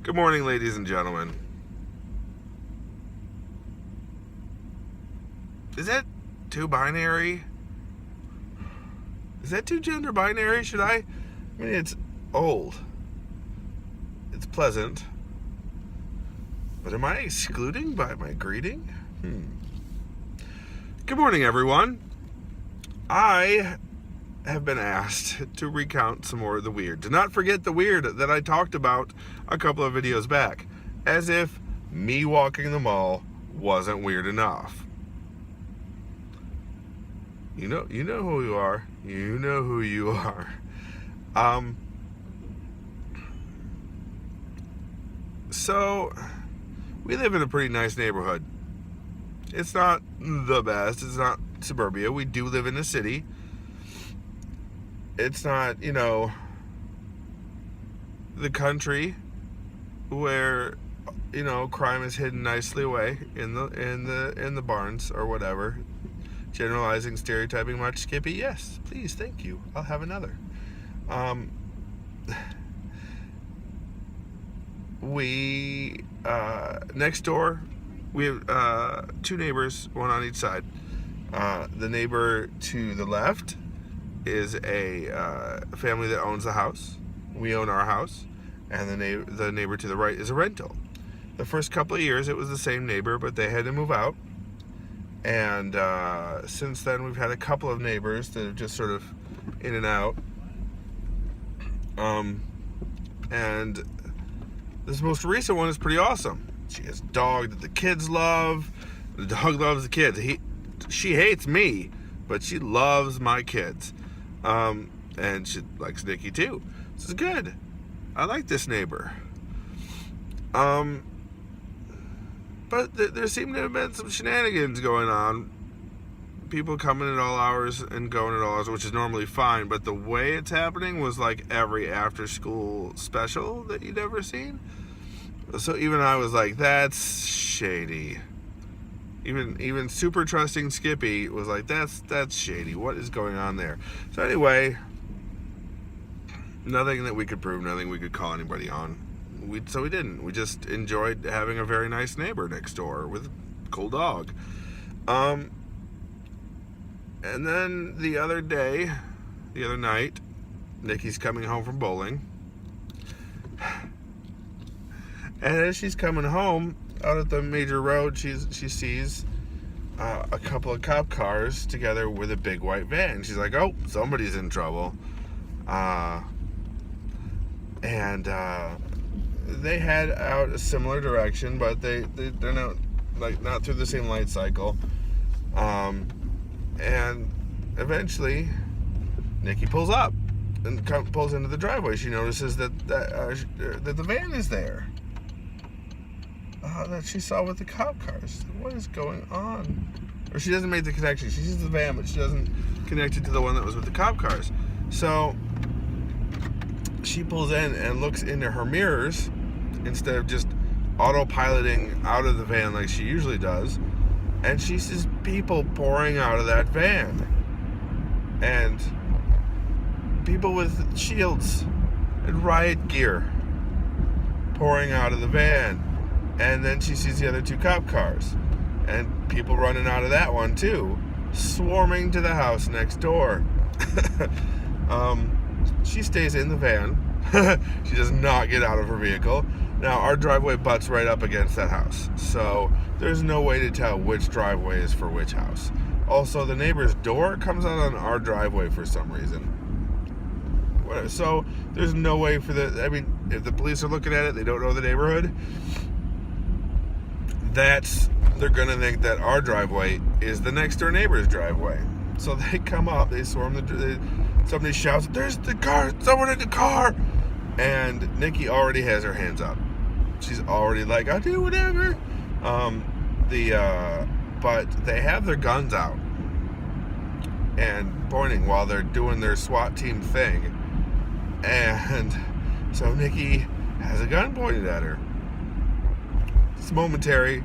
Good morning, ladies and gentlemen. Is that too binary? Is that too gender binary? I mean, it's old. It's pleasant. But am I excluding by my greeting? Good morning, everyone. I have been asked to recount some more of the weird. Do not forget the weird that I talked about a couple of videos back. As if me walking the mall wasn't weird enough. You know who you are. You know who you are. So, we live in a pretty nice neighborhood. It's not the best. It's not suburbia. We do live in a city. It's not, the country where, crime is hidden nicely away in the barns or whatever. Generalizing, stereotyping much, Skippy? Yes, please, thank you. I'll have another. We next door, we have two neighbors, one on each side. The neighbor to the left is a family that owns the house. We own our house, and the neighbor to the right is a rental. The first couple of years, it was the same neighbor, but they had to move out. And since then, we've had a couple of neighbors that have just sort of in and out. And this most recent one is pretty awesome. She has a dog that the kids love. The dog loves the kids. She hates me, but she loves my kids. And she likes Nikki too. This is good. I like this neighbor. But there seem to have been some shenanigans going on. People coming at all hours and going at all hours, which is normally fine. But the way it's happening was like every after-school special that you'd ever seen. So even I was like, that's shady. Even super trusting Skippy was like, that's shady. What is going on there? So anyway, nothing that we could prove, nothing we could call anybody on. So we didn't. We just enjoyed having a very nice neighbor next door with a cool dog. And then the other night, Nikki's coming home from bowling. And as she's coming home, out at the major road, she sees a couple of cop cars together with a big white van. She's like, oh, somebody's in trouble. They head out a similar direction, but they're not through the same light cycle. And eventually, Nikki pulls up and pulls into the driveway. She notices that the van is there. That she saw with the cop cars. What is going on? Or she doesn't make the connection. She sees the van, but she doesn't connect it to the one that was with the cop cars. So she pulls in and looks into her mirrors instead of just autopiloting out of the van like she usually does. And she sees people pouring out of that van. And people with shields and riot gear pouring out of the van. And then she sees the other two cop cars. And people running out of that one too. Swarming to the house next door. She stays in the van. She does not get out of her vehicle. Now, our driveway butts right up against that house. So there's no way to tell which driveway is for which house. Also, the neighbor's door comes out on our driveway for some reason. So there's no way if the police are looking at it, they don't know the neighborhood. They're going to think that our driveway is the next door neighbor's driveway. So they come up, they swarm somebody shouts, there's the car, someone in the car. And Nikki already has her hands up. She's already like, I'll do whatever. But they have their guns out and pointing while they're doing their SWAT team thing. And so Nikki has a gun pointed at her. It's momentary.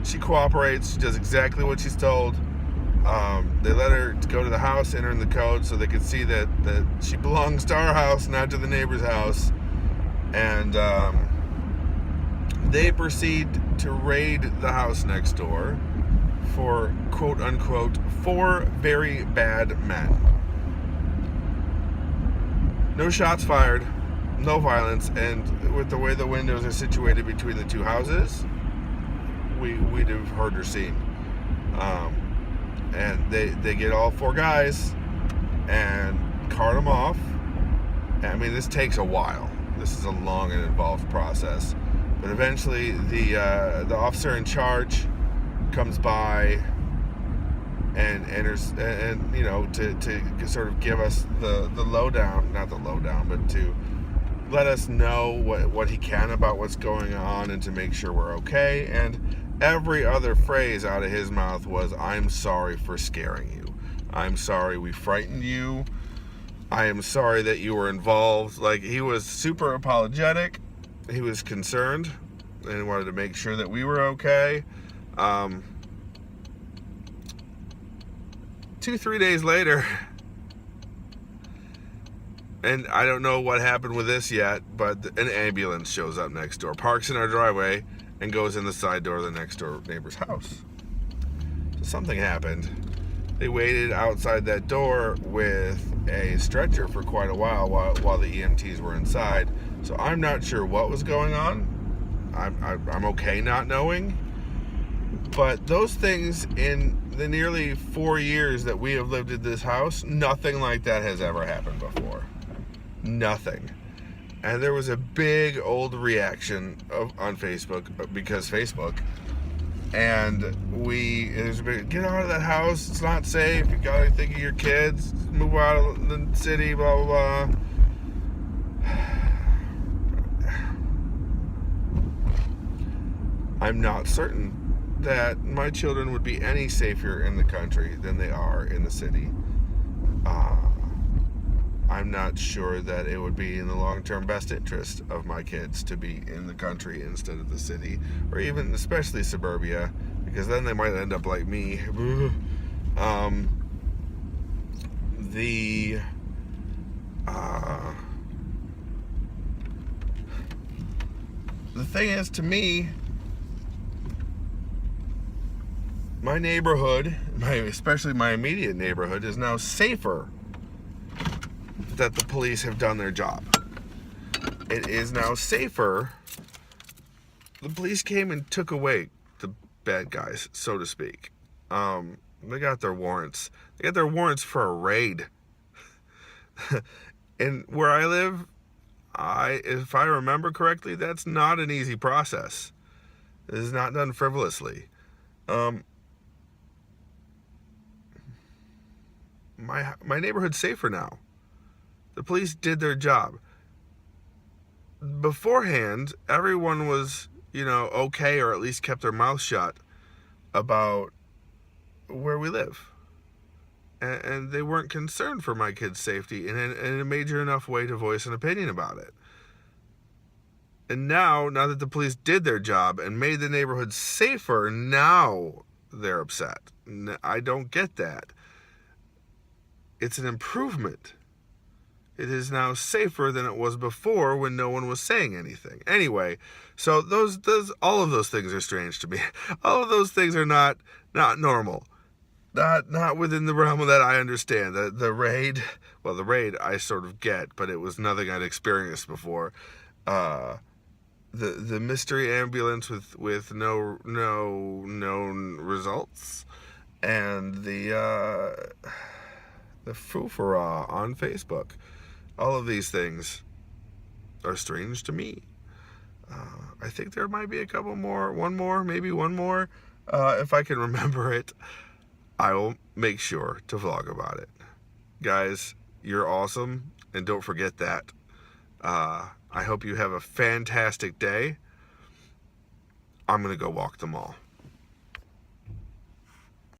She cooperates. She does exactly what she's told. They let her go to the house, enter in the code so they could see that she belongs to our house, not to the neighbor's house. And They proceed to raid the house next door for, quote unquote, 4 very bad men. No shots fired, no violence, and with the way the windows are situated between the two houses, we'd have heard or seen. And they get all 4 guys and cart them off. I mean, this takes a while. This is a long and involved process. But eventually, the officer in charge comes by and enters, and to sort of give us the lowdown, not the lowdown, but to let us know what he can about what's going on and to make sure we're okay. And every other phrase out of his mouth was, "I'm sorry for scaring you. I'm sorry we frightened you. I am sorry that you were involved." Like, he was super apologetic. He was concerned and wanted to make sure that we were okay. 2-3 days later, and I don't know what happened with this yet, but an ambulance shows up next door, parks in our driveway, and goes in the side door of the next door neighbor's house. So something happened. They waited outside that door with a stretcher for quite a while the EMTs were inside. So I'm not sure what was going on. I'm okay not knowing. But those things, in the nearly 4 years that we have lived in this house, nothing like that has ever happened before. Nothing. And there was a big old reaction on Facebook, because Facebook. And there's a big, "Get out of that house, it's not safe, you gotta think of your kids, move out of the city, blah, blah, blah." I'm not certain that my children would be any safer in the country than they are in the city. I'm not sure that it would be in the long-term best interest of my kids to be in the country instead of the city, or even especially suburbia, because then they might end up like me. The thing is, to me, my neighborhood, especially my immediate neighborhood, is now safer that the police have done their job. It is now safer. The police came and took away the bad guys, so to speak. They got their warrants. They got their warrants for a raid. And where I live, if I remember correctly, that's not an easy process. It is not done frivolously. My neighborhood's safer now. The police did their job. Beforehand, everyone was, okay, or at least kept their mouth shut about where we live. And they weren't concerned for my kids' safety in a major enough way to voice an opinion about it. And now that the police did their job and made the neighborhood safer, now they're upset. I don't get that. It's an improvement. It is now safer than it was before when no one was saying anything. Anyway, so all of those things are strange to me. All of those things are not normal. Not within the realm that I understand. The raid I sort of get, but it was nothing I'd experienced before. The mystery ambulance with no known results, and the foo-for-ah on Facebook. All of these things are strange to me. I think there might be maybe one more. If I can remember it, I will make sure to vlog about it. Guys, you're awesome, and don't forget that. I hope you have a fantastic day. I'm going to go walk the mall.